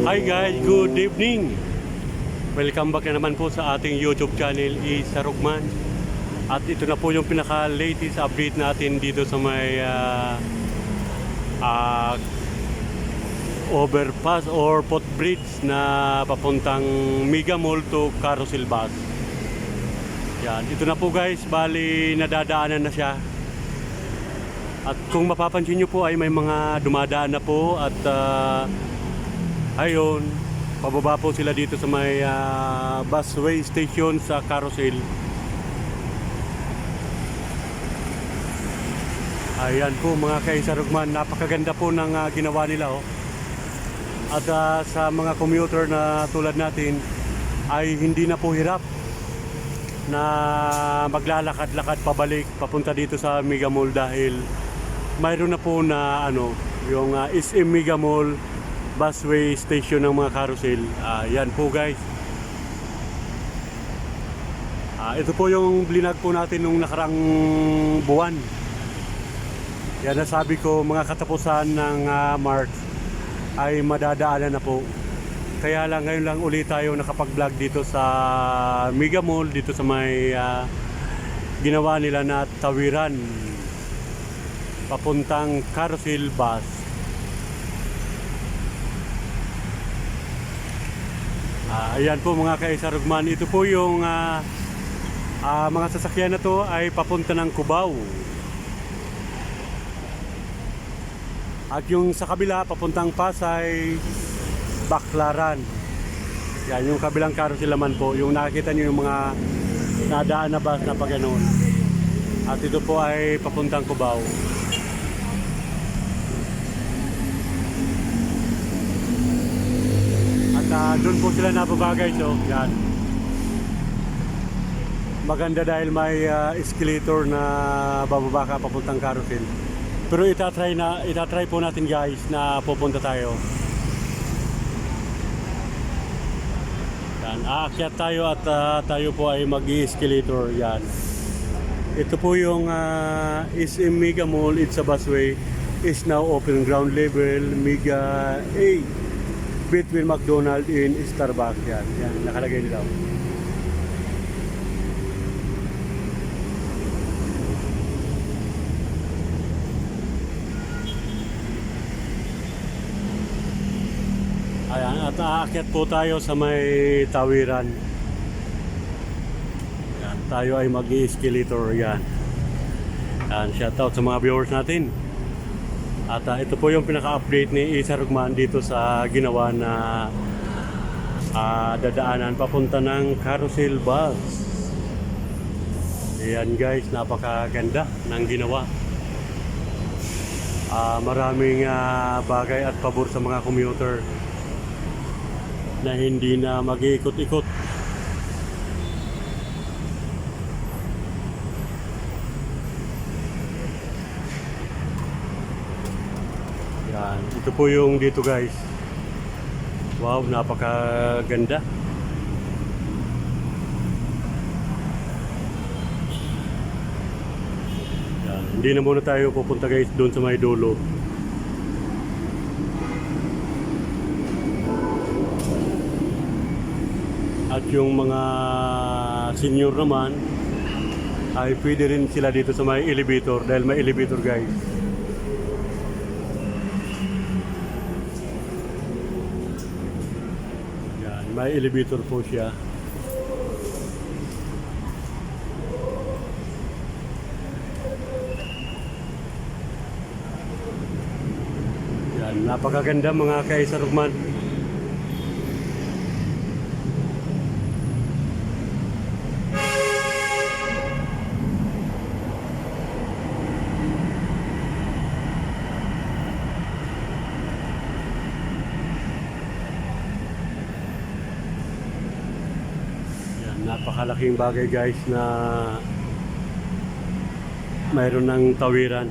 Hi guys, good evening. Welcome back na naman po sa ating YouTube channel, Isa Rugman. At ito na po yung pinaka-latest update natin dito sa may overpass or footbridge na papuntang Mega Mall to Carousel Bus. Yan, ito na po guys, bali nadadaanan na siya. At kung mapapansin nyo po ay may mga dumadaan na po at ayun, pababa po sila dito sa may busway station sa Carousel. Ayan po mga ka-Isa Rugman, napakaganda po ng ginawa nila oh. At sa mga commuter na tulad natin ay hindi na po hirap na maglalakad-lakad pabalik papunta dito sa Mega Mall dahil mayroon na po na yung SM Mega Mall busway station ng mga carousel. Yan po guys. Ito po yung blinag po natin nung nakarang buwan. Yan nasabi ko, mga katapusan ng March ay madadaanan na po. Kaya lang ngayon lang ulit tayo nakapag-vlog dito sa Mega Mall, dito sa may ginawa nila na tawiran papuntang Carousel Bus. Ayan po mga ka-Isa Rugman, ito po yung mga sasakyan na to ay papunta ng Cubao. At yung sa kabila papuntang Pasay, Baclaran. Yan yung kabilang carousel naman po, yung nakikita nyo yung mga nadaan na bus na paganoon. At ito po ay papuntang Cubao. Doon po sila nababagay so yan. Maganda dahil may escalator na bababa ka papuntang carousel. Pero itatry po natin guys na pupunta tayo. Yan, aakyat tayo at tayo po ay mag-escalator yan. Ito po yung SM Mega Mall, it's a busway, is now open ground level Mega A between McDonald's and Starbucks. Yan nakalagay nila. Ayan, at aakyat po tayo sa may tawiran. Yan, tayo ay mag-escalator yan. Yan, shoutout sa mga viewers natin. At ito po yung pinaka-update ni Isa Rugman dito sa ginawa na dadaanan papunta ng Carousel Bus. Ayan guys, napakaganda ng ginawa. Maraming bagay at pabor sa mga commuter na hindi na mag-iikot-ikot. Yan, ito po yung dito guys. Wow, napakaganda. Yan, hindi na muna tayo pupunta guys doon sa may dulo. At yung mga senior naman ay pwede rin sila dito sa may elevator dahil may elevator guys. May elevator po siya. Yan, napakaganda mga ka-Isa Rugman. Napakalaking bagay guys na mayroon ng tawiran.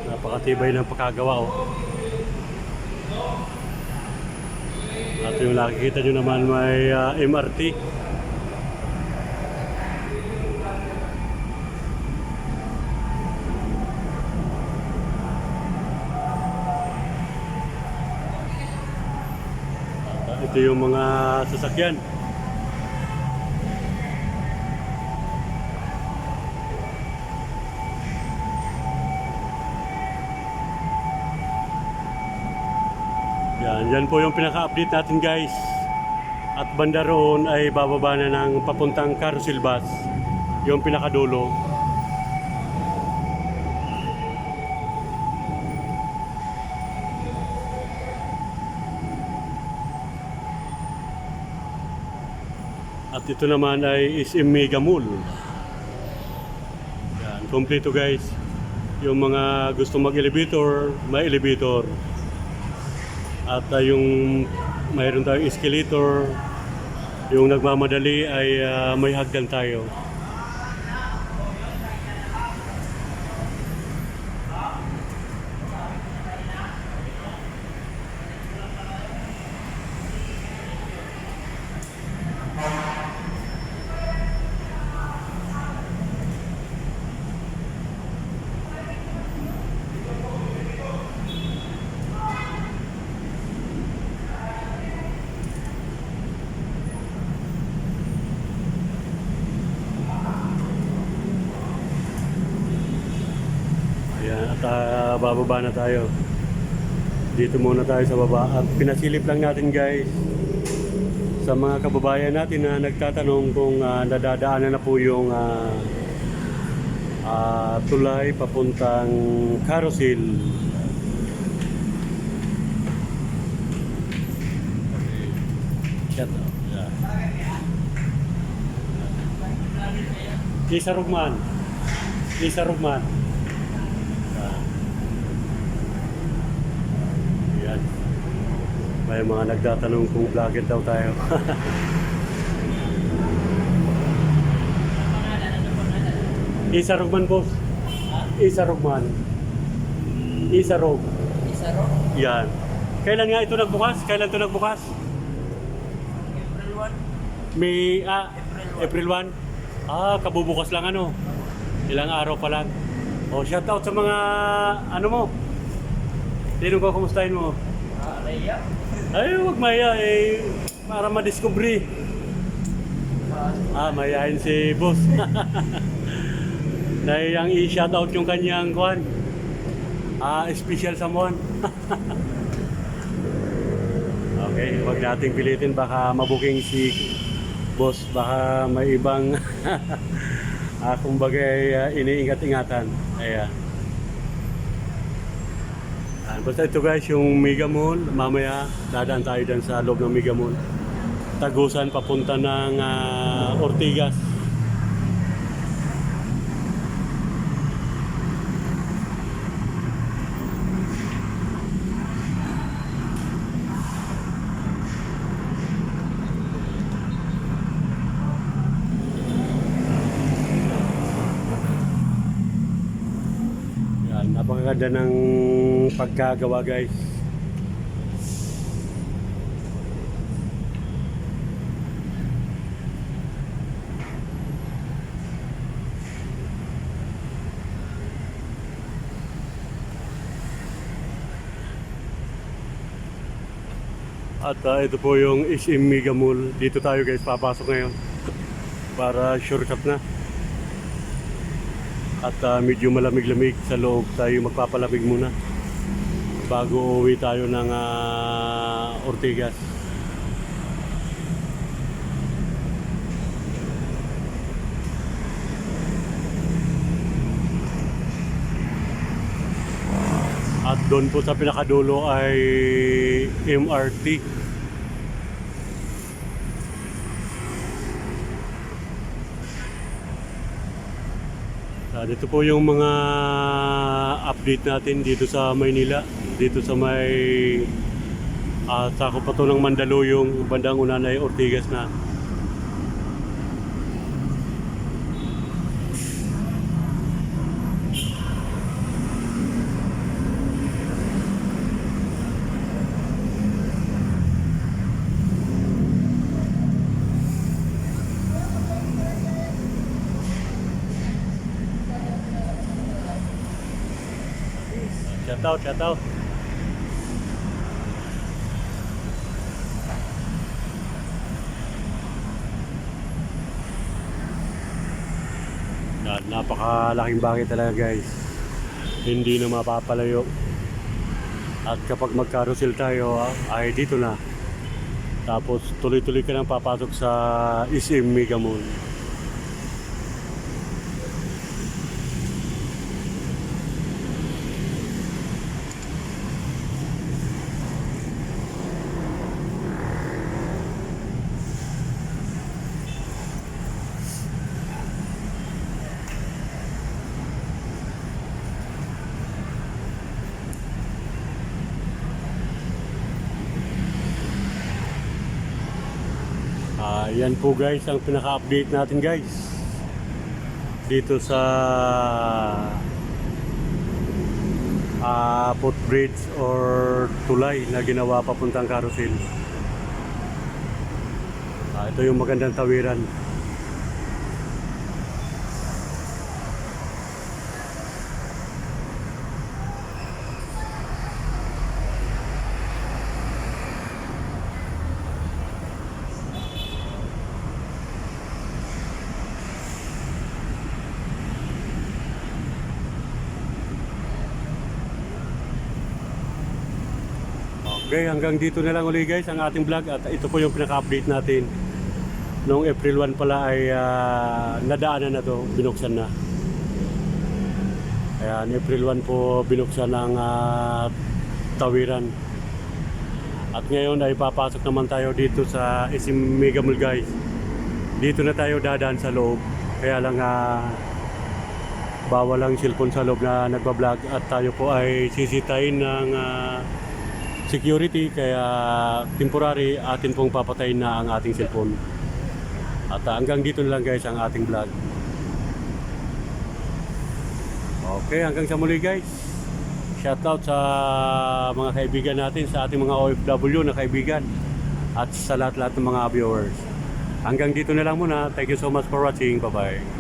Napakatibay ng pagkagawa oh. At yung nakikita nyo naman may MRT. Ito yung mga sasakyan. Yan po yung pinaka-update natin guys. At banda roon ay bababa na ng papuntang carousel bus. Yung pinakadulo. At ito naman ay SM Mega Mall. Yan, kompleto guys. Yung mga gusto mag-elevator, may elevator. At yung mayroon tayong escalator. Yung nagmamadali ay may hagdan tayo. Ayan, at bababa na tayo. Dito muna tayo sa baba. At pinasilip lang natin guys sa mga kababayan natin na nagtatanong kung nadadaanan na po yung tulay papuntang carousel. Shut up. Yeah. Isa Rugman. Isa Rugman. Yan. May mga nagtatanong kung vlogger daw tayo. Isa Rugman boss. Isa Rugman. Isa Rog. Isa ro? Yan. Kailan nga ito nagbukas? Kailan ito nagbukas? April 1. May April 1. Kabubukas lang ano. Ilang araw pa lang. Shout out sa mga ano mo. Sino ko kumustahin mo? Raya? Ay, wag maya para ma-discovery. Mayayain si boss. Dahil ang i-shout out yung kanyang kuhan. Special someone. Okay, wag nating pilitin baka mabuking si boss, baka may ibang kumbaga iniingat-ingatan. Ayan. Basta ito guys, yung Mega Mall, mamaya dadaan tayo dyan sa loob ng Mega Mall. Tagusan papunta ng Ortigas. Napakaganda ng pagkagawa guys. At ito po yung SM Mega Mall. Dito tayo guys papasok ngayon para shortcut na. At medyo malamig-lamig sa loob, tayo magpapalamig muna bago uwi tayo ng Ortigas. At doon po sa pinakadulo ay MRT. Dito po yung mga update natin dito sa Maynila, dito sa may sakop pa to ng Mandaluyong, bandang unahan ay Ortigas na. Shout out. Napakalaking bagay talaga guys. Hindi na mapapalayo. At kapag mag-carousel tayo ay dito na. Tapos tuloy-tuloy ka nang papasok sa SM Mega Mall. Yan po guys ang pinaka-update natin guys dito sa footbridge or tulay na ginawa papuntang carousel. Ito yung magandang tawiran. Okay, hanggang dito na lang uli guys ang ating vlog at ito po yung pinaka-update natin. Noong April 1 pala ay nadaanan na to, binuksan na. Ayan, April 1 po binuksan ang tawiran. At ngayon ay papasok naman tayo dito sa SM Mega Mall guys. Dito na tayo dadaan sa loob. Kaya lang bawal ang cellphone sa loob na nagbablog at tayo po ay sisitayin ng security, kaya temporary atin pong papatayin na ang ating cellphone. At hanggang dito na lang guys ang ating vlog. Okay, hanggang sa muli guys. Shoutout sa mga kaibigan natin, sa ating mga OFW na kaibigan at sa lahat-lahat ng mga viewers. Hanggang dito na lang muna. Thank you so much for watching. Bye bye.